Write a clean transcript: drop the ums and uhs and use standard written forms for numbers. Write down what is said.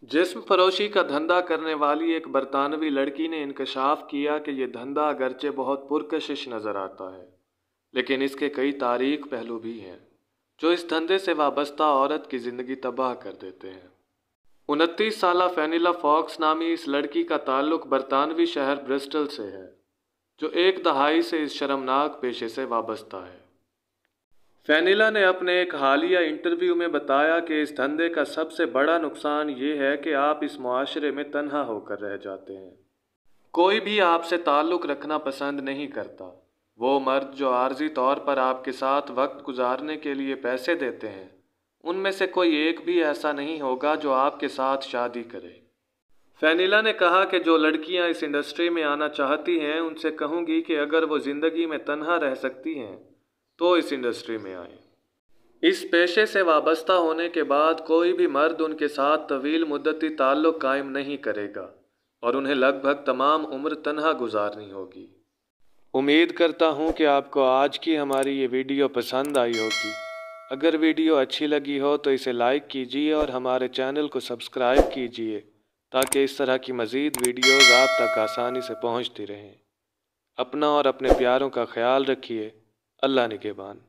जिस्म फरोशी का धंधा करने वाली एक बरतानवी लड़की ने इंकशाफ किया कि ये धंधा अगरचे बहुत पुरकशिश नज़र आता है, लेकिन इसके कई तारीक पहलू भी हैं जो इस धंधे से वाबस्ता औरत की ज़िंदगी तबाह कर देते हैं। 29 साला फेनिला फॉक्स नामी इस लड़की का ताल्लुक बरतानवी शहर ब्रिस्टल से है, जो एक दहाई से इस शर्मनाक पेशे से वाबस्ता है। फेनिला ने अपने एक हालिया इंटरव्यू में बताया कि इस धंधे का सबसे बड़ा नुकसान ये है कि आप इस मुआशरे में तन्हा होकर रह जाते हैं। कोई भी आपसे ताल्लुक़ रखना पसंद नहीं करता। वो मर्द जो आर्जी तौर पर आपके साथ वक्त गुजारने के लिए पैसे देते हैं, उनमें से कोई एक भी ऐसा नहीं होगा जो आपके साथ शादी करे। फेनिला ने कहा कि जो लड़कियां इस इंडस्ट्री में आना चाहती हैं, उनसे कहूँगी कि अगर वो ज़िंदगी में तन्हा रह सकती हैं तो इस इंडस्ट्री में आएं। इस पेशे से वाबस्ता होने के बाद कोई भी मर्द उनके साथ तवील मुद्दती ताल्लुक़ कायम नहीं करेगा और उन्हें लगभग तमाम उम्र तन्हा गुजारनी होगी। उम्मीद करता हूँ कि आपको आज की हमारी ये वीडियो पसंद आई होगी। अगर वीडियो अच्छी लगी हो तो इसे लाइक कीजिए और हमारे चैनल को सब्सक्राइब कीजिए ताकि इस तरह की मज़ीद वीडियोज़ आप तक आसानी से पहुँचती रहें। अपना और अपने प्यारों का ख्याल रखिए। अल्लाह निगहबान।